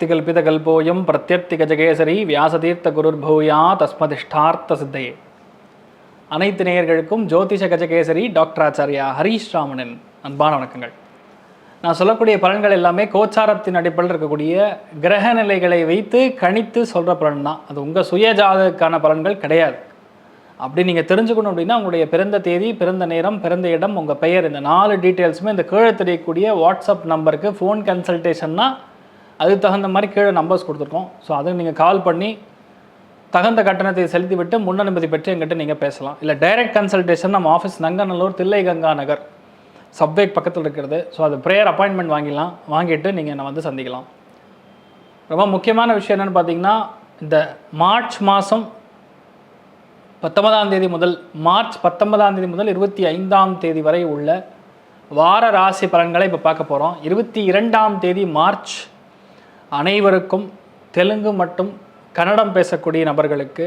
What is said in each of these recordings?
கல்பிதகல்போயம் பிரத்யர்த்திகஜகேசரி வியாசதீர்த்த குருர்பூயா தஸ்மதிஷ்டார்த்த சித்தையே. அனைத்து நேயர்களுக்கும் ஜோதிஷ கஜகேசரி டாக்டர் ஆச்சாரியா ஹரீஷ் ராமனின் அன்பான வணக்கங்கள். நான் சொல்லக்கூடிய பலன்கள் எல்லாமே கோச்சாரத்தின் அடிப்படையில் இருக்கக்கூடிய கிரக நிலைகளை வைத்து கணித்து சொல்கிற பலன் தான். அது உங்கள் சுயஜாதகக்கான பலன்கள் கிடையாது. அப்படி நீங்கள் தெரிஞ்சுக்கணும் அப்படின்னா உங்களுடைய பிறந்த தேதி, பிறந்த நேரம், பிறந்த இடம், உங்கள் பெயர், இந்த 4 டீட்டெயில்ஸுமே இந்த கீழே தெரியக்கூடிய வாட்ஸ்அப் நம்பருக்கு ஃபோன் கன்சல்டேஷன்னா அதுக்கு தகுந்த மாதிரி கீழே நம்பர்ஸ் கொடுத்துருக்கோம். ஸோ அதுக்கு நீங்கள் கால் பண்ணி தகுந்த கட்டணத்தை செலுத்திவிட்டு முன்னனுமதி பெற்று எங்கிட்ட நீங்கள் பேசலாம். இல்லை டைரக்ட் கன்சல்டேஷன் நம்ம ஆஃபீஸ் நங்கநல்லூர் தில்லை கங்கா நகர் சப்வேக் பக்கத்தில் இருக்கிறது. ஸோ அது ப்ரேயர் அப்பாயின்மெண்ட் வாங்கிட்டு நீங்கள் என்னை வந்து சந்திக்கலாம். ரொம்ப முக்கியமான விஷயம் என்னென்னு பார்த்தீங்கன்னா, இந்த மார்ச் மாதம் 19ஆம் தேதி முதல் 25ஆம் தேதி வரை உள்ள வார ராசி பலன்களை இப்போ பார்க்க போகிறோம். 22ஆம் தேதி மார்ச் அனைவருக்கும் தெலுங்கு மற்றும் கன்னடம் பேசக்கூடிய நபர்களுக்கு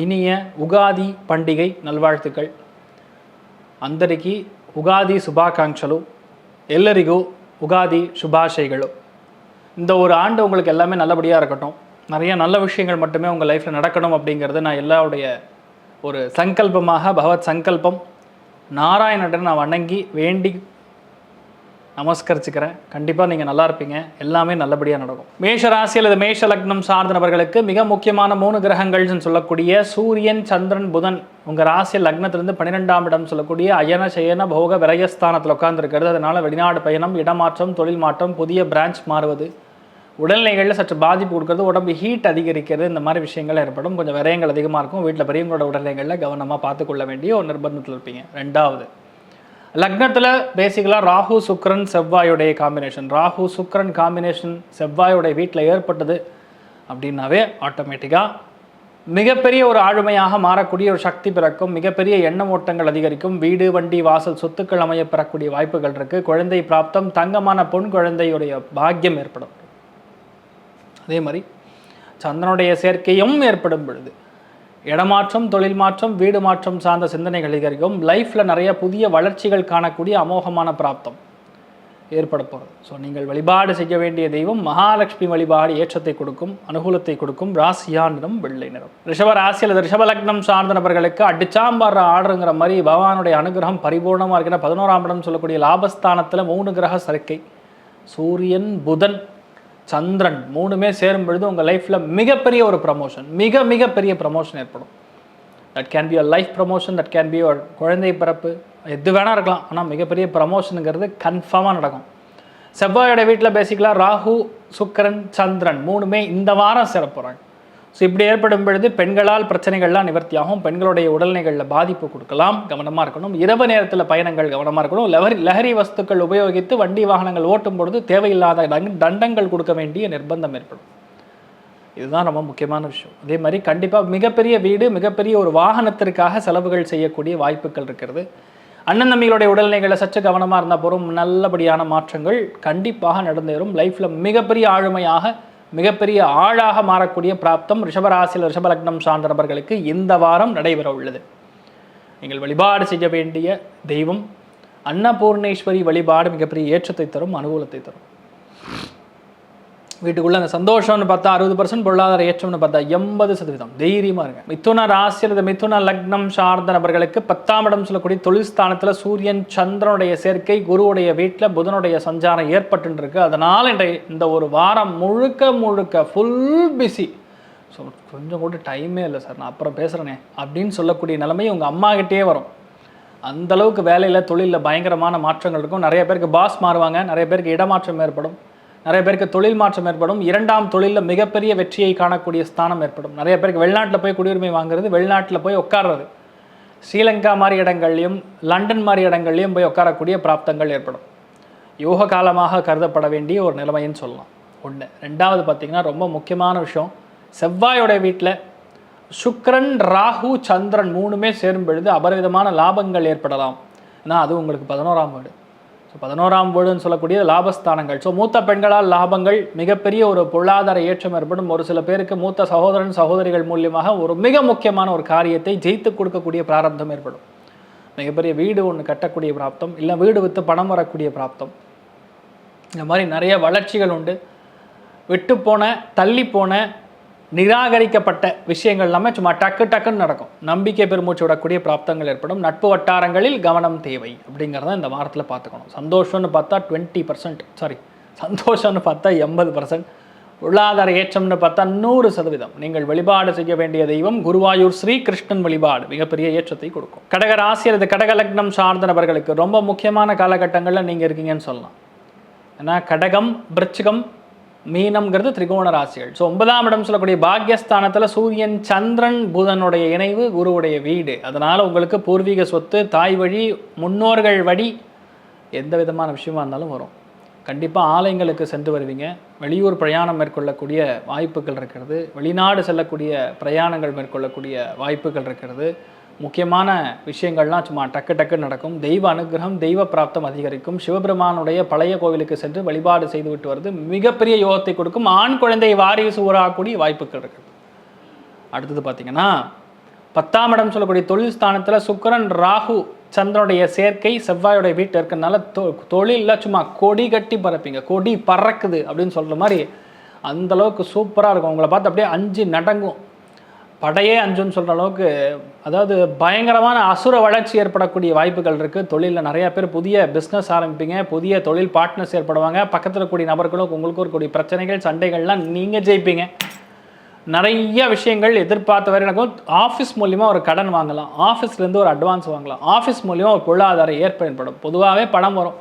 இனிய உகாதி பண்டிகை நல்வாழ்த்துக்கள். అందరికీ உகாதி சுபாகாங்ஷலு, எல்லரிಗೂ உகாதி சுபாஷைகளு. இந்த ஒரு ஆண்டு உங்களுக்கு எல்லாமே நல்லபடியாக இருக்கட்டும். நிறைய நல்ல விஷயங்கள் மட்டுமே உங்கள் லைஃப்பில் நடக்கணும் அப்படிங்கிறது நான் எல்லாருடைய ஒரு சங்கல்பமாக, பகவத் சங்கல்பம், நாராயணன் நான் வணங்கி வேண்டி நமஸ்கரிச்சுக்கிறேன். கண்டிப்பாக நீங்கள் நல்லா இருப்பீங்க, எல்லாமே நல்லபடியாக நடக்கும். மேஷ ராசி அல்லது மேஷ லக்னம் சார்ந்த நபர்களுக்கு மிக முக்கியமான 3 கிரகங்கள்னு சொல்லக்கூடிய சூரியன், சந்திரன், புதன் உங்கள் ராசியில் லக்னத்திலிருந்து 12ஆம் இடம் சொல்லக்கூடிய அயன சயன போக விரயஸ்தானத்தில் உட்கார்ந்துருக்கிறது. அதனால் வெளிநாடு பயணம், இடமாற்றம், தொழில் மாற்றம், புதிய பிரான்ச் மாறுவது, உடல்நிலைகளில் சற்று பாதிப்பு கொடுக்கறது, உடம்பு ஹீட் அதிகரிக்கிறது, இந்த மாதிரி விஷயங்கள் ஏற்படும். கொஞ்சம் விரயங்கள் அதிகமாக இருக்கும். வீட்டில் பெரியவங்களோட உடல்நிலைகளில் கவனமாக பார்த்துக்கொள்ள வேண்டிய ஒரு நிர்பந்தத்தில் இருப்பீங்க. 2வது லக்னத்தில் பேசிக்கலாக ராகு சுக்கிரன் செவ்வாயுடைய காம்பினேஷன். ராகு சுக்கிரன் காம்பினேஷன் செவ்வாயுடைய வீட்டில் ஏற்பட்டது அப்படின்னாவே ஆட்டோமேட்டிக்காக மிகப்பெரிய ஒரு ஆளுமையாக மாறக்கூடிய ஒரு சக்தி பிறக்கும். மிகப்பெரிய எண்ண ஓட்டங்கள் அதிகரிக்கும். வீடு, வண்டி, வாசல், சொத்துக்கள் அமைய பெறக்கூடிய வாய்ப்புகள் இருக்குது. குழந்தை பிராப்தம், தங்கமான பொன் குழந்தையுடைய பாக்கியம் ஏற்படும். அதே மாதிரி சந்திரனுடைய சேர்க்கையும் ஏற்படும் பொழுது இடமாற்றம், தொழில் மாற்றம், வீடு மாற்றம் சார்ந்த சிந்தனைகள் அதிகரிக்கும். லைஃப்பில் நிறைய புதிய வளர்ச்சிகள் காணக்கூடிய அமோகமான பிராப்தம் ஏற்பட போகிறது. ஸோ நீங்கள் வழிபாடு செய்ய வேண்டிய தெய்வம் மகாலட்சுமி வழிபாடு ஏற்றத்தை கொடுக்கும், அனுகூலத்தை கொடுக்கும். ராசியா நிறம் வெள்ளை நிறம். ரிஷப ராசி அல்லது ரிஷப லக்னம் சார்ந்த நபர்களுக்கு அடிச்சாம்பாடுற ஆர்டருங்கிற மாதிரி பகவானுடைய அனுகிரகம் பரிபூர்ணமாக இருக்கிற 11ஆம் இடம் சொல்லக்கூடிய லாபஸ்தானத்தில் 3 கிரக சேர்க்கை, சூரியன், புதன், சந்திரன் 3மே சேரும் பொழுது உங்கள் லைஃப்பில் மிகப்பெரிய ஒரு ப்ரமோஷன், மிகப்பெரிய ப்ரமோஷன் ஏற்படும். That can be your life promotion, that can be your குழந்தை பிறப்பு, எது வேணால் இருக்கலாம். ஆனால் மிகப்பெரிய ப்ரமோஷனுங்கிறது கன்ஃபார்மாக நடக்கும். செவ்வாயோட வீட்டில் பேசிக்கலாக ராகு, சுக்கிரன், சந்திரன் 3மே இந்த வாரம் சேர போகிறாங்க. ஸோ இப்படி ஏற்படும் பொழுது பெண்களால் பிரச்சனைகள்லாம் நிவர்த்தியாகும். பெண்களுடைய உடல்நிலைகளில் பாதிப்பு கொடுக்கலாம். கவனமாக இருக்கணும். இரவு நேரத்தில் பயணங்கள் கவனமாக இருக்கணும். லஹரி வஸ்துக்கள் உபயோகித்து வண்டி வாகனங்கள் ஓட்டும் பொழுது தேவையில்லாத தண்டங்கள் கொடுக்க வேண்டிய நிர்பந்தம் ஏற்படும். இதுதான் ரொம்ப முக்கியமான விஷயம். அதே மாதிரி கண்டிப்பாக மிகப்பெரிய வீடு, மிகப்பெரிய ஒரு வாகனத்திற்காக செலவுகள் செய்யக்கூடிய வாய்ப்புகள் இருக்கிறது. அண்ணன் தம்பிகளுடைய உடல்நிலைகளை சற்று கவனமாக இருந்தால் போகிறோம். நல்லபடியான மாற்றங்கள் கண்டிப்பாக நடந்தேறும். லைஃப்பில் மிகப்பெரிய ஆளுமையாக, மிகப்பெரிய ஆளாக மாறக்கூடிய பிராப்தம் ரிஷபராசியில் ரிஷப லக்னம் சார்ந்த நபர்களுக்கு இந்த வாரம் நடைபெற உள்ளது. நீங்கள் வழிபாடு செய்ய வேண்டிய தெய்வம் அன்னபூர்ணேஸ்வரி வழிபாடு மிகப்பெரிய ஏற்றத்தை தரும், அனுகூலத்தை தரும். வீட்டுக்குள்ளே அந்த சந்தோஷம்னு பார்த்தா 60%, பொருளாதார ஏற்றம்னு பார்த்தா 80%. தைரியமாக இருங்க. மிதுன ராசி அல்லது மிதுன லக்னம் சார்ந்த நபர்களுக்கு 10ஆம் இடம் சொல்லக்கூடிய தொழில் ஸ்தானத்தில் சூரியன், சந்திரனுடைய சேர்க்கை, குருவுடைய வீட்டில் புதனுடைய சஞ்சாரம் ஏற்பட்டுருக்கு. அதனால் இந்த ஒரு வாரம் முழுக்க ஃபுல் பிஸி. ஸோ கொஞ்சம் கூட டைமே இல்லை சார், நான் அப்புறம் பேசுகிறேனே அப்படின்னு சொல்லக்கூடிய நிலைமை உங்கள் அம்மாக்கிட்டே வரும். அந்தளவுக்கு வேலையில், தொழிலில் பயங்கரமான மாற்றங்கள் இருக்கும். நிறைய பேருக்கு பாஸ் மாறுவாங்க, நிறைய பேருக்கு இடமாற்றம் ஏற்படும், நிறைய பேருக்கு தொழில் மாற்றம் ஏற்படும். 2ஆம் தொழிலில் மிகப்பெரிய வெற்றியை காணக்கூடிய ஸ்தானம் ஏற்படும். நிறைய பேருக்கு வெளிநாட்டில் போய் குடியுரிமை வாங்குறது, வெளிநாட்டில் போய் உட்கார்றது, ஸ்ரீலங்கா மாதிரி இடங்கள்லையும் லண்டன் மாதிரி இடங்கள்லையும் போய் உட்காரக்கூடிய பிராப்தங்கள் ஏற்படும். யோக காலமாக கருதப்பட வேண்டிய ஒரு நிலைமைன்னு சொல்லலாம். 1. 2வது பார்த்திங்கன்னா ரொம்ப முக்கியமான விஷயம், செவ்வாயோட வீட்டில் சுக்கிரன், ராகு, சந்திரன் 3மே சேரும் பொழுது அபரிவிதமான லாபங்கள் ஏற்படலாம். ஏன்னா அது உங்களுக்கு 11ஆம் வீடு. ஸோ 11ஆம் வீடுன்னு சொல்லக்கூடிய லாபஸ்தானங்கள். ஸோ மூத்த பெண்களால் லாபங்கள், மிகப்பெரிய ஒரு பொருளாதார ஏற்றம் ஏற்படும். ஒரு சில பேருக்கு மூத்த சகோதரன், சகோதரிகள் மூலியமாக ஒரு மிக முக்கியமான ஒரு காரியத்தை ஜெயித்து கொடுக்கக்கூடிய பிராரப்தம் ஏற்படும். மிகப்பெரிய வீடு ஒன்று கட்டக்கூடிய பிராப்தம், இல்லை வீடு விற்று பணம் வரக்கூடிய பிராப்தம், இந்த மாதிரி நிறைய வளர்ச்சிகள் உண்டு. விட்டு போன தள்ளி போன நிராகரிக்கப்பட்ட விஷயங்கள் எல்லாமே சும்மா டக்குன்னு நடக்கும். நம்பிக்கை பெருமூச்சு விடக்கூடிய பிராப்தங்கள் ஏற்படும். நட்பு வட்டாரங்களில் கவனம் தேவை அப்படிங்கிறத இந்த வாரத்தில் பார்த்துக்கணும். சந்தோஷம்னு பார்த்தா 20%, சந்தோஷம்னு பார்த்தா 80%, பொருளாதார ஏற்றம்னு பார்த்தா 100%. நீங்கள் வழிபாடு செய்ய வேண்டிய தெய்வம் குருவாயூர் ஸ்ரீ கிருஷ்ணன் வழிபாடு மிகப்பெரிய ஏற்றத்தை கொடுக்கும். கடக ராசி அல்லது கடக லக்னம் சார்ந்த நபர்களுக்கு ரொம்ப முக்கியமான காலகட்டங்களில் நீங்கள் இருக்கீங்கன்னு சொல்லலாம். ஏன்னா கடகம், விருச்சிகம், மீனம்ங்கிறது திரிகோண ராசிகள். ஸோ 9ஆம் இடம் சொல்லக்கூடிய பாக்யஸ்தானத்தில் சூரியன், சந்திரன், புதனுடைய இணைவு, குருவுடைய வீடு. அதனால் உங்களுக்கு பூர்வீக சொத்து, தாய் வழி, முன்னோர்கள் வழி எந்த விதமான விஷயமா இருந்தாலும் வரும். கண்டிப்பாக ஆலயங்களுக்கு சென்று வருவீங்க. வெளியூர் பிரயாணம் மேற்கொள்ளக்கூடிய வாய்ப்புகள் இருக்கிறது. வெளிநாடு செல்லக்கூடிய பிரயாணங்கள் மேற்கொள்ளக்கூடிய வாய்ப்புகள் இருக்கிறது. முக்கியமான விஷயங்கள்லாம் சும்மா டக்கு நடக்கும். தெய்வ அனுகிரகம், தெய்வ பிராப்தம் அதிகரிக்கும். சிவபெருமானுடைய பழைய கோவிலுக்கு சென்று வழிபாடு செய்துவிட்டு வருது மிகப்பெரிய யோகத்தை கொடுக்கும். ஆண் குழந்தை வாரிசு உருவாகக்கூடிய வாய்ப்புகள் இருக்குது. அடுத்தது பார்த்தீங்கன்னா 10ஆம் இடம் சொல்லக்கூடிய தொழில் ஸ்தானத்தில் சுக்கிரன், ராகு, சந்திரனுடைய சேர்க்கை செவ்வாயோடைய வீட்டில் இருக்கிறதுனால தொழிலில் சும்மா கொடி கட்டி பறப்பீங்க. கொடி பறக்குது அப்படின்னு சொல்கிற மாதிரி அந்தளவுக்கு சூப்பராக இருக்கும். உங்களை பார்த்து அப்படியே அஞ்சு நடங்கும். படையே அஞ்சுன்னு சொல்கிற அளவுக்கு, அதாவது பயங்கரமான அசுர வளர்ச்சி ஏற்படக்கூடிய வாய்ப்புகள் இருக்குது. தொழிலில் நிறையா பேர் புதிய பிஸ்னஸ் ஆரம்பிப்பீங்க. புதிய தொழில் பார்ட்னர்ஸ் ஏற்படுவாங்க. பக்கத்தில் கூடிய நபர்களும் உங்களுக்கு இருக்கக்கூடிய பிரச்சனைகள், சண்டைகள்லாம் நீங்கள் ஜெயிப்பீங்க. நிறைய விஷயங்கள் எதிர்பார்த்த வரை நடக்கும். ஆஃபீஸ் மூலிமா ஒரு கடன் வாங்கலாம், ஆஃபீஸ்லேருந்து ஒரு அட்வான்ஸ் வாங்கலாம், ஆஃபீஸ் மூலிமா ஒரு பொருளாதார ஏற்படும். பொதுவாகவே பணம் வரும்.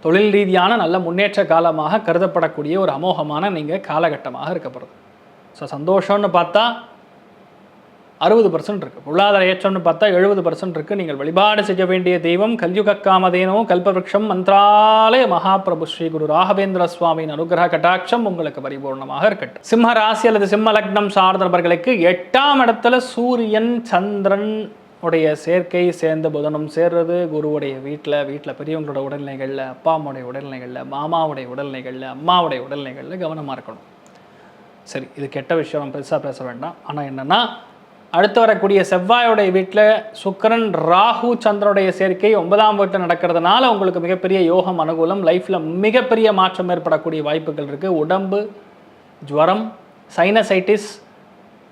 தொழில் ரீதியான நல்ல முன்னேற்ற காலமாக கருதப்படக்கூடிய ஒரு அமோகமான நீங்கள் காலகட்டமாக இருக்கப்படுது. ஸோ சந்தோஷம்னு பார்த்தா 60% இருக்குது. பொருளாதார ஏற்றம்னு பார்த்தா 70% இருக்குது. நீங்கள் வழிபாடு செய்ய வேண்டிய தெய்வம் கல்யுக காமதேனோ கல்பவருஷம் மந்த்ராலய மகாபிரபு ஸ்ரீ குரு ராகவேந்திர சுவாமியின் அனுகிரக கட்டாட்சம் உங்களுக்கு பரிபூர்ணமாக இருக்கட்டும். சிம்ம ராசி அல்லது சிம்ம லக்னம் சார்ந்த நபர்களுக்கு 8ஆம் இடத்துல சூரியன், சந்திரன் உடைய சேர்க்கை சேர்ந்த புதனும் சேர்றது. குருவுடைய வீட்டில் பெரியவங்களோட உடல்நிலைகளில், அப்பா அம்மாவுடைய உடல்நிலைகளில், மாமாவுடைய உடல்நிலைகளில், அம்மாவுடைய உடல்நிலைகளில் கவனமாக இருக்கணும். சரி, இது கெட்ட விஷயம், நம்ம பெருசாக பேச வேண்டாம். ஆனால் என்னென்னா, அடுத்து வரக்கூடிய செவ்வாயோடைய வீட்டில் சுக்கிரன், ராகு, சந்திரனுடைய சேர்க்கை 9ஆம் வீட்டில் நடக்கிறதுனால உங்களுக்கு மிகப்பெரிய யோகம் அனுகூலம். லைஃப்பில் மிகப்பெரிய மாற்றம் ஏற்படக்கூடிய வாய்ப்புகள் இருக்குது. உடம்பு, ஜுவரம், சைனசைட்டிஸ்,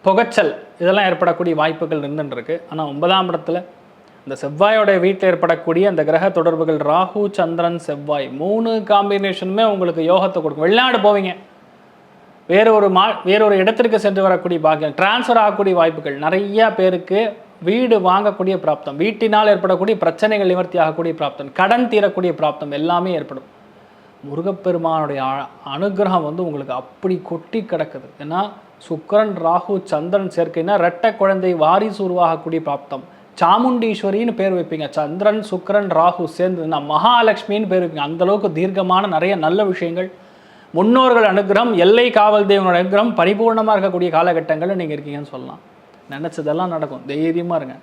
புகைச்சல் இதெல்லாம் ஏற்படக்கூடிய வாய்ப்புகள் இருந்துருக்கு. ஆனால் 9ஆம் இடத்துல இந்த செவ்வாயோடைய வீட்டில் ஏற்படக்கூடிய அந்த கிரக தொடர்புகள், ராகு, சந்திரன், செவ்வாய் 3 காம்பினேஷனுமே உங்களுக்கு யோகத்தை கொடுக்கும். வெளிநாடு போவீங்க, வேறொரு இடத்திற்கு சென்று வரக்கூடிய பாக்கியம், டிரான்ஸ்ஃபர் ஆகக்கூடிய வாய்ப்புகள், நிறைய பேருக்கு வீடு வாங்கக்கூடிய பிராப்தம், வீட்டினால் ஏற்படக்கூடிய பிரச்சனைகள் நிவர்த்தி ஆகக்கூடிய பிராப்தம், கடன் தீரக்கூடிய பிராப்தம் எல்லாமே ஏற்படும். முருகப்பெருமானுடைய அனுகிரகம் உங்களுக்கு அப்படி கொட்டி கிடக்குது. ஏன்னா சுக்கிரன், ராகு, சந்திரன் சேர்க்கைன்னா ரெட்டை குழந்தை வாரிசு உருவாகக்கூடிய பிராப்தம். சாமுண்டீஸ்வரின்னு பேர் வைப்பீங்க. சந்திரன், சுக்கிரன், ராகு சேர்ந்துன்னா மகாலட்சுமின்னு பேர் வைப்பீங்க. அந்தளவுக்கு தீர்க்கமான நிறைய நல்ல விஷயங்கள், முன்னோர்கள் அனுகிரகம், எல்லை காவல் தெய்வங்களோட அனுகிரகம் பரிபூர்ணமாக இருக்கக்கூடிய காலகட்டங்களில் நீங்கள் இருக்கீங்கன்னு சொல்லலாம். நினச்சதெல்லாம் நடக்கும். தைரியமாக இருங்க.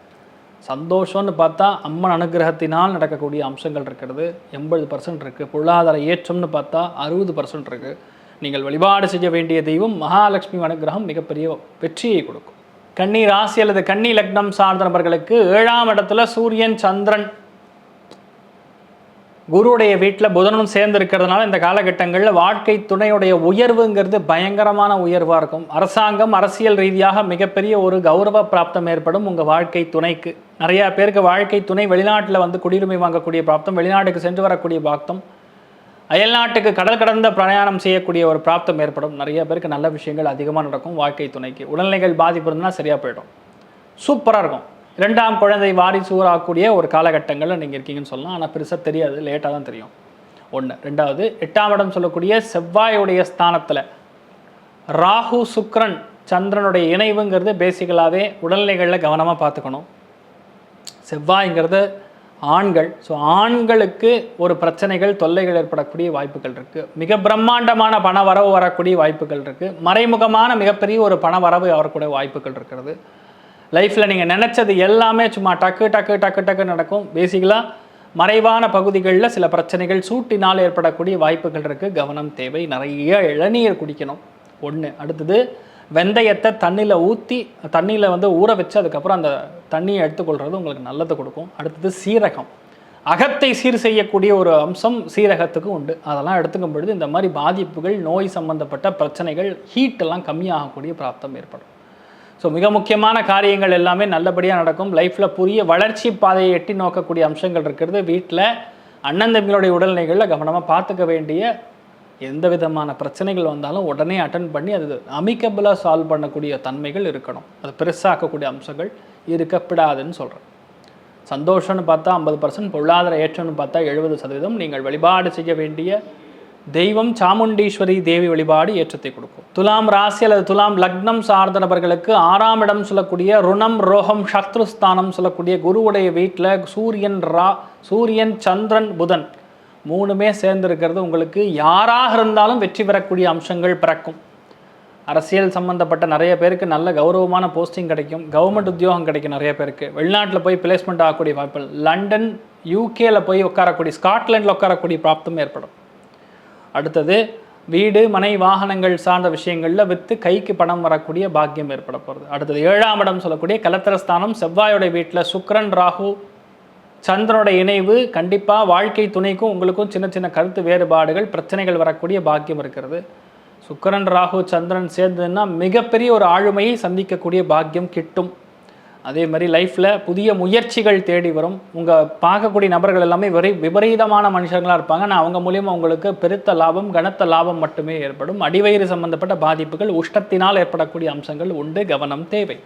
சந்தோஷம்னு பார்த்தா அம்மன் அனுகிரகத்தினால் நடக்கக்கூடிய அம்சங்கள் இருக்கிறது 80% இருக்குது. பொருளாதார ஏற்றம்னு பார்த்தா 60% இருக்குது. நீங்கள் வழிபாடு செய்ய வேண்டிய தெய்வம் மகாலட்சுமி அனுகிரகம் மிகப்பெரிய வெற்றியை கொடுக்கும். கன்னி ராசி அல்லது கன்னி லக்னம் சார்ந்த நபர்களுக்கு 7ஆம் இடத்துல சூரியன், சந்திரன், குருவுடைய வீட்டில் புதனும் சேர்ந்து இருக்கிறதுனால இந்த காலகட்டங்களில் வாழ்க்கை துணையுடைய உயர்வுங்கிறது பயங்கரமான உயர்வாக இருக்கும். அரசாங்கம், அரசியல் ரீதியாக மிகப்பெரிய ஒரு கௌரவ பிராப்தம் ஏற்படும் உங்கள் வாழ்க்கை துணைக்கு. நிறையா பேருக்கு வாழ்க்கை துணை வெளிநாட்டில் குடியுரிமை வாங்கக்கூடிய பிராப்தம், வெளிநாட்டுக்கு சென்று வரக்கூடிய பிராப்தம், அயல்நாட்டுக்கு கடல் கடந்த பிரயாணம் செய்யக்கூடிய ஒரு பிராப்தம் ஏற்படும். நிறைய பேருக்கு நல்ல விஷயங்கள் அதிகமாக நடக்கும். வாழ்க்கை துணைக்கு உடல்நிலைகள் பாதிப்பு இருந்ததுன்னா சரியாக போயிடும். சூப்பராக இருக்கும். 2ஆம் குழந்தை வாரிசு உருவாகக்கூடிய ஒரு காலகட்டங்களில் நீங்கள் இருக்கீங்கன்னு சொல்லலாம். ஆனால் பெருசாக தெரியாது, லேட்டாக தான் தெரியும். 1. 2வது 8ஆம் இடம் சொல்லக்கூடிய செவ்வாயுடைய ஸ்தானத்தில் ராகு, சுக்கிரன், சந்திரனுடைய இணைவுங்கிறது பேசிக்கலாகவே உடல்நிலைகளில் கவனமாக பார்த்துக்கணும். செவ்வாய்ங்கிறது ஆண்கள். ஸோ ஆண்களுக்கு ஒரு பிரச்சனைகள், தொல்லைகள் ஏற்படக்கூடிய வாய்ப்புகள் இருக்குது. மிக பிரம்மாண்டமான பண வரவு வரக்கூடிய வாய்ப்புகள் இருக்குது. மறைமுகமான மிகப்பெரிய ஒரு பண வரவு வரக்கூடிய வாய்ப்புகள் இருக்கிறது. லைஃப்பில் நீங்கள் நினச்சது எல்லாமே சும்மா டக்கு நடக்கும். பேசிக்கலாக மறைவான பகுதிகளில் சில பிரச்சனைகள் சூட்டினால் ஏற்படக்கூடிய வாய்ப்புகள் இருக்குது. கவனம் தேவை. நிறைய இளநீர் குடிக்கணும். 1. அடுத்தது வெந்தயத்தை தண்ணியில் வந்து ஊற வச்சு அதுக்கப்புறம் அந்த தண்ணியை எடுத்துக்கொள்கிறது உங்களுக்கு நல்லதை கொடுக்கும். அடுத்தது சீரகம், அகத்தை சீர் செய்யக்கூடிய ஒரு அம்சம் சீரகத்துக்கு உண்டு. அதெல்லாம் எடுத்துக்கும் பொழுது இந்த மாதிரி பாதிப்புகள், நோய் சம்பந்தப்பட்ட பிரச்சனைகள், ஹீட்டெல்லாம் கம்மியாகக்கூடிய பிராப்தம் ஏற்படும். ஸோ மிக முக்கியமான காரியங்கள் எல்லாமே நல்லபடியாக நடக்கும். லைஃப்பில் புதிய வளர்ச்சி பாதையை எட்டி நோக்கக்கூடிய அம்சங்கள் இருக்கிறது. வீட்டில் அண்ணன் தம்பிகளுடைய உடல்நிலைகளில் கவனமாக பார்த்துக்க வேண்டிய, எந்த விதமான பிரச்சனைகள் வந்தாலும் உடனே அட்டன் பண்ணி அது அமிக்கபிளாக சால்வ் பண்ணக்கூடிய தன்மைகள் இருக்கணும். அது பெருசாக்கக்கூடிய அம்சங்கள் இருக்கப்படாதுன்னு சொல்கிறேன். சந்தோஷம்னு பார்த்தா 50%, பொருளாதார ஏற்றம்னு பார்த்தா 70%. நீங்கள் வழிபாடு செய்ய வேண்டிய தெய்வம் சாமுண்டீஸ்வரி தேவி வழிபாடு ஏற்றத்தை கொடுக்கும். துலாம் ராசி அல்லது துலாம் லக்னம் சார்ந்த நபர்களுக்கு 6ஆம் இடம் சொல்லக்கூடிய ருணம், ரோகம், சத்ருஸ்தானம் சொல்லக்கூடிய குருவுடைய வீட்டில் சூரியன், சந்திரன், புதன் 3மே சேர்ந்திருக்கிறது. உங்களுக்கு யாராக இருந்தாலும் வெற்றி பெறக்கூடிய அம்சங்கள் பிறக்கும். அரசியல் சம்மந்தப்பட்ட நிறைய பேருக்கு நல்ல கௌரவமான போஸ்டிங் கிடைக்கும். கவர்மெண்ட் உத்தியோகம் கிடைக்கும். நிறைய பேருக்கு வெளிநாட்டில் போய் பிளேஸ்மெண்ட் ஆகக்கூடிய வாய்ப்புகள், லண்டன், யூகேல போய் உட்காரக்கூடிய, ஸ்காட்லாண்டில் உட்காரக்கூடிய பிராப்தம் ஏற்படும். அடுத்தது வீடு, மனை, வாகனங்கள் சார்ந்த விஷயங்களில் விற்று கைக்கு பணம் வரக்கூடிய பாக்கியம் ஏற்பட போகிறது. அடுத்தது 7ஆம் இடம் சொல்லக்கூடிய கலத்திரஸ்தானம், செவ்வாயோடைய வீட்டில் சுக்கிரன், ராகு, சந்திரனுடைய இணைவு. கண்டிப்பாக வாழ்க்கை துணைக்கும் உங்களுக்கும் சின்ன சின்ன கருத்து வேறுபாடுகள், பிரச்சனைகள் வரக்கூடிய பாக்கியம் இருக்கிறது. சுக்கிரன், ராகு, சந்திரன் சேர்ந்ததுன்னா மிகப்பெரிய ஒரு ஆளுமையை சந்திக்கக்கூடிய பாக்கியம் கிட்டும். அதே மாதிரி லைஃப்பில் புதிய முயற்சிகள் தேடி வரும். உங்கள் பார்க்கக்கூடிய நபர்கள் எல்லாமே விபரீதமான மனுஷங்களாக இருப்பாங்க. ஆனால் அவங்க மூலியமாக உங்களுக்கு பெருத்த லாபம், கனத்த லாபம் மட்டுமே ஏற்படும். அடிவயிறு சம்பந்தப்பட்ட பாதிப்புகள், உஷ்டத்தினால் ஏற்படக்கூடிய அம்சங்கள் உண்டு. கவனம் தேவை.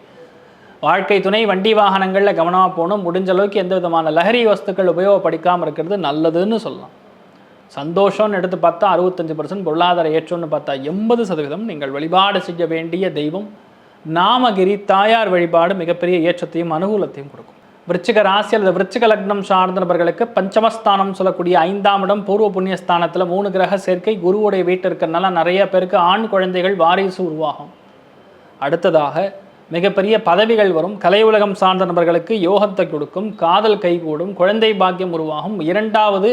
வாழ்க்கை துணை, வண்டி வாகனங்களில் கவனமாக போகணும். முடிஞ்ச அளவுக்கு எந்த விதமான லஹரி வஸ்துக்கள் உபயோகப்படுத்தாமல் இருக்கிறது நல்லதுன்னு சொல்லலாம். சந்தோஷம்னு எடுத்து பார்த்தா 65%, பொருளாதார ஏற்றம்னு பார்த்தா 80%. நீங்கள் வழிபாடு செய்ய வேண்டிய தெய்வம் நாமகிரி தாயார் வழிபாடு மிகப்பெரிய ஏற்றத்தையும் அனுகூலத்தையும் கொடுக்கும். விருச்சிக ராசி அல்லது விருச்சிக லக்னம் சார்ந்த நபர்களுக்கு பஞ்சமஸ்தானம் சொல்லக்கூடிய 5ஆம் இடம் பூர்வ புண்ணியஸ்தானத்தில் 3 கிரக சேர்க்கை குருவுடைய வீட்டு இருக்கிறதுனால நிறைய பேருக்கு ஆண் குழந்தைகள் வாரிசு உருவாகும். அடுத்ததாக மிகப்பெரிய பதவிகள் வரும். கலை உலகம் சார்ந்த நபர்களுக்கு யோகத்தை கொடுக்கும். காதல் கைகூடும். குழந்தை பாக்கியம் உருவாகும். 2வது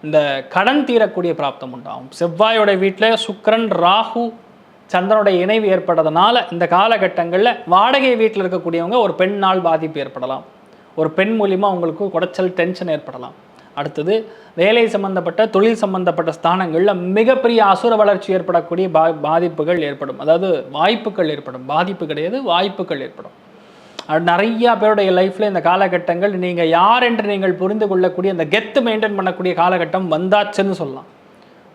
இந்த கடன் தீரக்கூடிய பிராப்தம் உண்டாகும். செவ்வாயோட வீட்டில் சுக்கிரன், ராகு, சந்திரனுடைய இணைவு ஏற்படுறதுனால இந்த காலகட்டங்களில் வாடகை வீட்டில் இருக்கக்கூடியவங்க ஒரு பெண்ணால் பாதிப்பு ஏற்படலாம். ஒரு பெண் மூலிமா உங்களுக்கு குடைச்சல், டென்ஷன் ஏற்படலாம். அடுத்தது வேலை சம்பந்தப்பட்ட, தொழில் சம்பந்தப்பட்ட ஸ்தானங்களில் மிகப்பெரிய அசுர வளர்ச்சி ஏற்படக்கூடிய பாதிப்புகள் ஏற்படும். அதாவது வாய்ப்புகள் ஏற்படும். பாதிப்பு கிடையாது, வாய்ப்புகள் ஏற்படும். நிறையா பேருடைய லைஃப்பில் இந்த காலகட்டங்கள் நீங்கள் யார் என்று நீங்கள் புரிந்து கொள்ளக்கூடிய அந்த கெத்து மெயின்டைன் பண்ணக்கூடிய காலகட்டம் வந்தாச்சுன்னு சொல்லலாம்.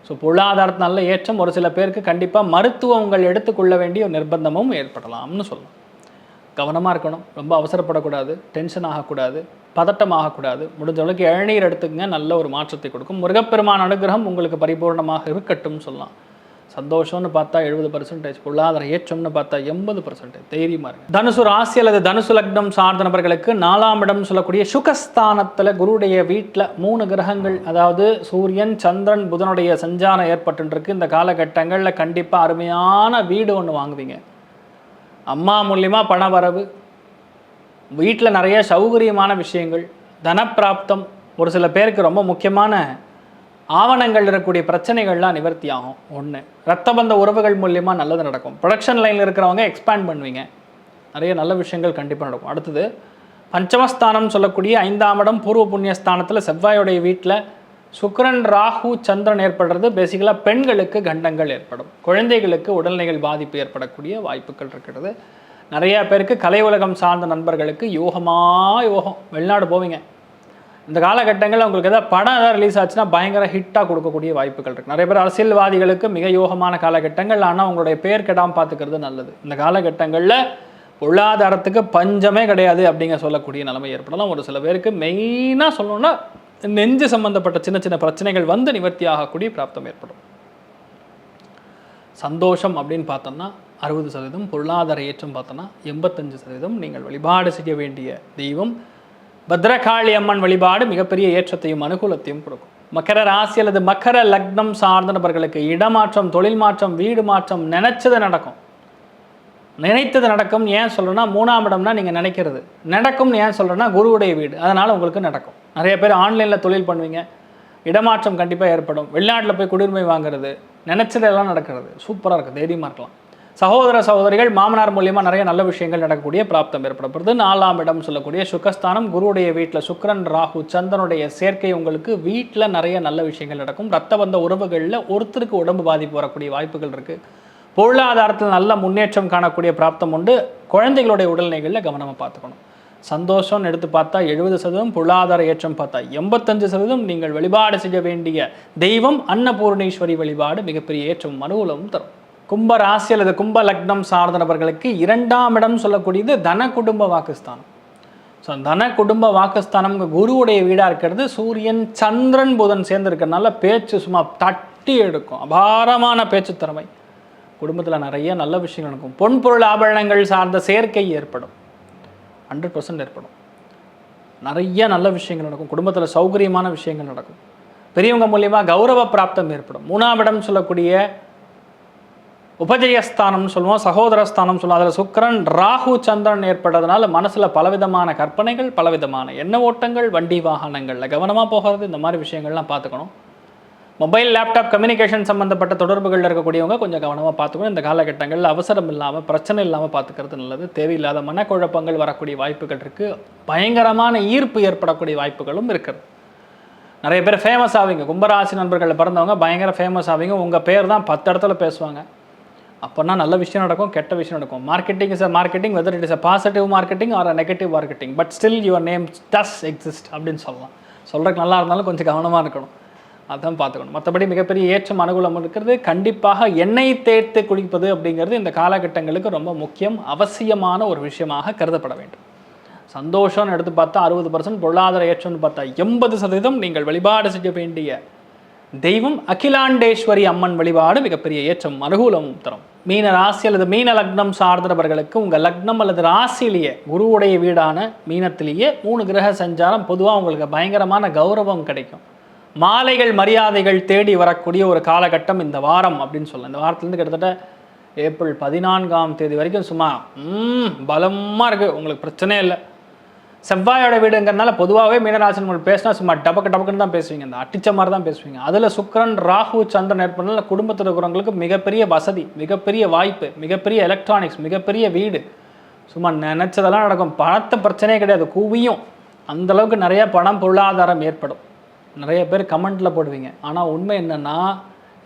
ஸோ பொருளாதாரத்து நல்ல ஏற்றம். ஒரு சில பேருக்கு கண்டிப்பாக மருத்துவங்கள் எடுத்துக்கொள்ள வேண்டிய ஒரு நிர்பந்தமும் ஏற்படலாம்னு சொல்லலாம். கவனமாக இருக்கணும். ரொம்ப அவசரப்படக்கூடாது, டென்ஷன் ஆகக்கூடாது, பதட்டம் ஆகக்கூடாது. முடிஞ்ச அளவுக்கு இளநீர் எடுத்துக்கங்க, நல்ல ஒரு மாற்றத்தை கொடுக்கும். முருகப்பெருமான் அனுகிரகம் உங்களுக்கு பரிபூர்ணமாக இருக்கட்டும் சொல்லலாம். சந்தோஷம்னு பார்த்தா 70%, பொருளாதார ஏற்றம்னு பார்த்தா 80%. தைரியமாக இருக்கு. தனுசு ராசி அல்லது தனுசு லக்னம் சார்ந்த நபர்களுக்கு 4ஆம் இடம் சொல்லக்கூடிய சுகஸ்தானத்தில் குருடைய வீட்டில் 3 கிரகங்கள், அதாவது சூரியன், சந்திரன், புதனுடைய சஞ்சாரம் ஏற்பட்டுருக்கு. இந்த காலகட்டங்களில் கண்டிப்பாக அருமையான வீடு ஒன்று வாங்குவீங்க. அம்மா மூலியமாக பண வரவு, வீட்டில் நிறைய சௌகரியமான விஷயங்கள், தனப்பிராப்தம். ஒரு சில பேருக்கு ரொம்ப முக்கியமான ஆவணங்கள் இருக்கக்கூடிய பிரச்சனைகள்லாம் நிவர்த்தி ஆகும். 1 ரத்தபந்த உறவுகள் மூலியமாக நல்லது நடக்கும். ப்ரொடக்ஷன் லைனில் இருக்கிறவங்க எக்ஸ்பேண்ட் பண்ணுவீங்க. நிறைய நல்ல விஷயங்கள் கண்டிப்பாக நடக்கும். அடுத்தது பஞ்சமஸ்தானம் சொல்லக்கூடிய 5ஆம் இடம் பூர்வ புண்ணியஸ்தானத்தில் செவ்வாயோடைய வீட்டில் சுக்கிரன், ராகு, சந்திரன் ஏற்படுறது பேசிக்கலாக பெண்களுக்கு கண்டங்கள் ஏற்படும். குழந்தைகளுக்கு உடல்நிலைகள் பாதிப்பு ஏற்படக்கூடிய வாய்ப்புகள் இருக்கிறது. நிறையா பேருக்கு கலை உலகம் சார்ந்த நண்பர்களுக்கு யோகம். வெளிநாடு போவீங்க. இந்த காலகட்டங்களில் உங்களுக்கு எதாவது படம் எதாவது ரிலீஸ் ஆச்சுன்னா பயங்கர ஹிட்டாக கொடுக்கக்கூடிய வாய்ப்புகள் இருக்குது. நிறைய பேர் அரசியல்வாதிகளுக்கு மிக யோகமான காலகட்டங்கள். ஆனால் உங்களுடைய பேர் கெடாமல் பார்த்துக்கிறது நல்லது. இந்த காலகட்டங்களில் பொருளாதாரத்துக்கு பஞ்சமே கிடையாது அப்படிங்க சொல்லக்கூடிய நிலைமை ஏற்படலாம். ஒரு சில பேருக்கு மெயினாக சொல்லணும்னா நெஞ்சு சம்பந்தப்பட்ட சின்ன சின்ன பிரச்சனைகள் வந்து நிவர்த்தி ஆகக்கூடிய பிராப்தம் ஏற்படும். சந்தோஷம் அப்படின்னு பார்த்தோம்னா 60%, பொருளாதார ஏற்றம் பார்த்தோன்னா 85%. நீங்கள் வழிபாடு செய்ய வேண்டிய தெய்வம் பத்ரகாளி அம்மன் வழிபாடு மிகப்பெரிய ஏற்றத்தையும் அனுகூலத்தையும் கொடுக்கும். மகர ராசி அல்லது மகர லக்னம் சார்ந்த நபர்களுக்கு இடமாற்றம், தொழில் மாற்றம், வீடு மாற்றம், நினைச்சது நடக்கும். நினைத்தது நடக்கும். ஏன் சொல்கிறேன்னா 3ஆம் இடம்னா நீங்கள் நினைக்கிறது நடக்கும்னு ஏன் சொல்கிறேன்னா குருவுடைய வீடு, அதனால் உங்களுக்கு நடக்கும். நிறைய பேர் ஆன்லைனில் தொழில் பண்ணுவீங்க. இடமாற்றம் கண்டிப்பாக ஏற்படும். வெளிநாட்டில் போய் குடியுரிமை வாங்குறது, நினச்சதெல்லாம் நடக்கிறது. சூப்பராக இருக்குது. தைரியமாக இருக்கலாம். சகோதர சகோதரிகள் மாமனார் மூலியமாக நிறைய நல்ல விஷயங்கள் நடக்கக்கூடிய பிராப்தம் ஏற்படப்படுது. 4ஆம் இடம் சொல்லக்கூடிய சுகஸ்தானம், குருவுடைய வீட்டில் சுக்கிரன் ராகு சந்திரனுடைய சேர்க்கை உங்களுக்கு வீட்டில் நிறைய நல்ல விஷயங்கள் நடக்கும். ரத்த பந்த உறவுகளில் ஒருத்தருக்கு உடம்பு பாதிப்பு வரக்கூடிய வாய்ப்புகள் இருக்குது. பொருளாதாரத்தில் நல்ல முன்னேற்றம் காணக்கூடிய பிராப்தம் உண்டு. குழந்தைகளுடைய உடல்நிலைகளில் கவனமாக பார்த்துக்கணும். சந்தோஷம்னு எடுத்து பார்த்தா 70%, பொருளாதார ஏற்றம் பார்த்தா 85%. நீங்கள் வழிபாடு செய்ய வேண்டிய தெய்வம் அன்னபூர்ணேஸ்வரி வழிபாடு மிகப்பெரிய ஏற்றம் அனுகூலமும் தரும். கும்ப ராசி அல்லது கும்ப லக்னம் சார்ந்த நபர்களுக்கு 2ஆம் இடம் சொல்லக்கூடியது தன குடும்ப வாக்குஸ்தானம். ஸோ தன குடும்ப வாக்குஸ்தானம் குருவுடைய வீடாக இருக்கிறது. சூரியன் சந்திரன் புதன் சேர்ந்து இருக்கிறதுனால பேச்சு சும்மா தட்டி எடுக்கும். அபாரமான பேச்சு திறமை. குடும்பத்தில் நிறைய நல்ல விஷயங்கள் நடக்கும். பொன்பொருள் ஆபரணங்கள் சார்ந்த சேர்க்கை ஏற்படும். 100% ஏற்படும். நிறைய நல்ல விஷயங்கள் நடக்கும். குடும்பத்தில் சௌகரியமான விஷயங்கள் நடக்கும். பெரியவங்க மூலியமாக கௌரவ பிராப்தம் ஏற்படும். 3ஆம் இடம் சொல்லக்கூடிய உபஜயஸ்தானம்னு சொல்லுவோம், சகோதரஸ்தானம் சொல்லுவோம். அதில் சுக்கிரன் ராகு சந்திரன் ஏற்படுறதுனால மனசில் பலவிதமான கற்பனைகள், பலவிதமான எண்ண ஓட்டங்கள், வண்டி வாகனங்களில் கவனமாக போகிறது, இந்த மாதிரி விஷயங்கள்லாம் பார்த்துக்கணும். மொபைல் லேப்டாப் கம்யூனிகேஷன் சம்மந்தப்பட்ட தொடர்புகளில் இருக்கக்கூடியவங்க கொஞ்சம் கவனமாக பார்த்துக்கணும். இந்த காலகட்டங்களில் அவசரம் இல்லாமல், பிரச்சனை இல்லாமல் பார்த்துக்கிறது நல்லது. தேவையில்லாத மனக்குழப்பங்கள் வரக்கூடிய வாய்ப்புகள் இருக்குது. பயங்கரமான ஈர்ப்பு ஏற்படக்கூடிய வாய்ப்புகளும் இருக்குது. நிறைய பேர் ஃபேமஸ் ஆவீங்க. கும்பராசி நண்பர்களில் பிறந்தவங்க பயங்கர ஃபேமஸ் ஆவீங்க. உங்கள் பேர் தான் 10 இடத்துல பேசுவாங்க. அப்போனா நல்ல விஷயம் நடக்கும், கெட்ட விஷயம் நடக்கும். Marketing is a marketing, whether it is a positive marketing R a negative marketing, but still your name does exist அப்படின்னு சொல்லலாம். சொல்கிறதுக்கு நல்லா இருந்தாலும் கொஞ்சம் கவனமாக இருக்கணும். அதான் பார்த்துக்கணும். மற்றபடி மிகப்பெரிய ஏற்றம் அனுகூலம் இருக்கிறது. கண்டிப்பாக எண்ணெய் தேய்த்து குளிப்பது அப்படிங்கிறது இந்த காலகட்டங்களுக்கு ரொம்ப முக்கியம், அவசியமான ஒரு விஷயமாக கருதப்பட வேண்டும். சந்தோஷம்னு எடுத்து பார்த்தா 60%, பொருளாதார ஏற்றம்னு பார்த்தா 80%. நீங்கள் வழிபாடு செய்ய வேண்டிய தெய்வம் அகிலாண்டேஸ்வரி அம்மன் வழிபாடு மிகப்பெரிய ஏற்றம் அனுகூலமும் தரும். மீன ராசி அல்லது மீன லக்னம் சார்ந்தவர்களுக்கு உங்கள் லக்னம் அல்லது ராசியிலேயே குருவுடைய வீடான மீனத்திலேயே 3 கிரக சஞ்சாரம் பொதுவாக உங்களுக்கு பயங்கரமான கௌரவம் கிடைக்கும். மாலைகள் மரியாதைகள் தேடி வரக்கூடிய ஒரு காலகட்டம் இந்த வாரம் அப்படின்னு சொல்லலாம். இந்த வாரத்துலேருந்து கிட்டத்தட்ட ஏப்ரல் 14ஆம் தேதி வரைக்கும் சும்மா பலமாக இருக்குது. உங்களுக்கு பிரச்சனையே இல்லை. செவ்வாயோட வீடுங்கிறதுனால பொதுவாகவே மீனராசி உங்களுக்கு பேசினா சும்மா டபக்குன்னு தான் பேசுவீங்க. அந்த அட்டிச்ச மாதிரி தான் பேசுவீங்க. அதில் சுக்கிரன் ராகு சந்திரன் ஏற்படுறதுனால குடும்பத்தில் இருக்கிறவங்களுக்கு மிகப்பெரிய வசதி, மிகப்பெரிய வாய்ப்பு, மிகப்பெரிய எலக்ட்ரானிக்ஸ், மிகப்பெரிய வீடு, சும்மா நினச்சதெல்லாம் நடக்கும். பணத்தை பிரச்சனையே கிடையாது, குவியும். அந்தளவுக்கு நிறைய பணம் பொருளாதாரம் ஏற்படும். நிறைய பேர் கமெண்ட்டில் போடுவீங்க. ஆனால் உண்மை என்னென்னா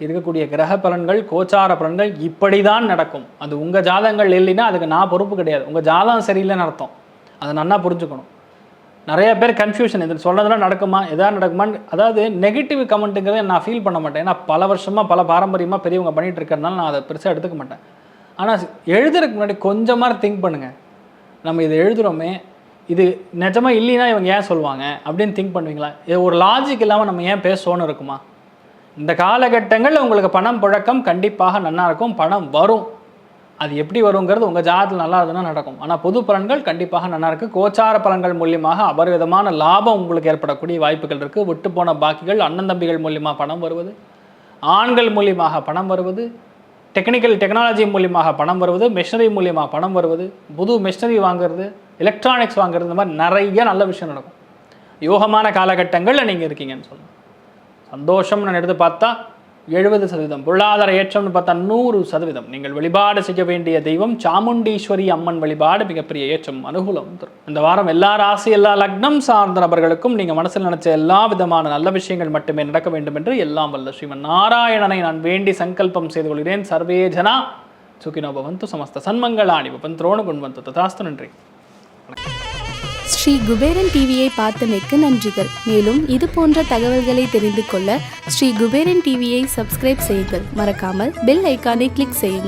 இருக்கக்கூடிய கிரக பலன்கள், கோச்சார பலன்கள் இப்படி தான் நடக்கும். அது உங்கள் ஜாதகங்கள் இல்லைன்னா அதுக்கு நான் பொறுப்பு கிடையாது. உங்கள் ஜாதகம் சரியில்லைன்னு அர்த்தம். அதை நல்லா புரிஞ்சுக்கணும். நிறைய பேர் கன்ஃபியூஷன், இதில் சொன்னதெல்லாம் நடக்குமா, எதாவது நடக்குமான்னு. அதாவது நெகட்டிவ் கமெண்ட்டுங்கிறத நான் ஃபீல் பண்ண மாட்டேன். ஏன்னா பல வருஷமாக பல பாரம்பரியமாக பெரியவங்க பண்ணிகிட்டு இருக்கிறதுனால நான் அதை பெருசாக எடுத்துக்க மாட்டேன். ஆனால் எழுதுறதுக்கு முன்னாடி கொஞ்சமாக திங்க் பண்ணுங்கள். நம்ம இதை எழுதுகிறோமே, இது நிஜமாக இல்லைன்னா இவங்க ஏன் சொல்லுவாங்க அப்படின்னு திங்க் பண்ணுவீங்களா? இது ஒரு லாஜிக் இல்லாமல் நம்ம ஏன் பேசணும்னு இருக்குமா? இந்த காலகட்டங்களில் உங்களுக்கு பணம் புழக்கம் கண்டிப்பாக நல்லா இருக்கும். பணம் வரும். அது எப்படி வருங்கிறது உங்கள் ஜாதகத்தில் நல்லா இருந்ததுன்னா நடக்கும். ஆனால் பொது பலன்கள் கண்டிப்பாக நல்லா இருக்குது. கோச்சார பலன்கள் மூலியமாக அபரிவிதமான லாபம் உங்களுக்கு ஏற்படக்கூடிய வாய்ப்புகள் இருக்குது. விட்டு போன பாக்கிகள், அண்ணன் தம்பிகள் மூலியமாக பணம் வருவது, ஆண்கள் மூலியமாக பணம் வருவது, டெக்னாலஜி மூலியமாக பணம் வருவது, மிஷினரி மூலியமாக பணம் வருவது, புது மிஷினரி வாங்குறது, எலக்ட்ரானிக்ஸ் வாங்குறது, இந்த மாதிரி நிறைய நல்ல விஷயம் நடக்கும். யோகமான காலகட்டங்களில் நீங்கள் இருக்கீங்கன்னு சொல்லணும். சந்தோஷம் நான் எடுத்து பார்த்தா 70%, பொருளாதார ஏற்றம்னு பார்த்தா 100%. நீங்கள் வழிபாடு செய்ய வேண்டிய தெய்வம் சாமுண்டீஸ்வரி அம்மன் வழிபாடு மிகப்பெரிய ஏற்றம் அனுகூலம் தரும். இந்த வாரம் எல்லா ராசி எல்லா லக்னம் சார்ந்த நபர்களுக்கும் நீங்கள் மனசில் நினைச்ச எல்லா விதமான நல்ல விஷயங்கள் மட்டுமே நடக்க வேண்டும் என்று எல்லாம் வல்ல ஸ்ரீமன் நாராயணனை நான் வேண்டி சங்கல்பம் செய்து கொள்கிறேன். சர்வே ஜனா சுகினோ பவந்து, சமஸ்த சன்மங்களாணி பவந்தோனு குண்வந்து ததாஸ்து. நன்றி. ஸ்ரீ குபேரன் டிவியை பார்த்தமைக்கு நன்றிகள். மேலும் இது போன்ற தகவல்களை தெரிந்து கொள்ள ஸ்ரீ குபேரன் டிவியை சப்ஸ்கிரைப் செய்யுங்கள். மறக்காமல் பெல் ஐக்கானை கிளிக் செய்யுங்கள்.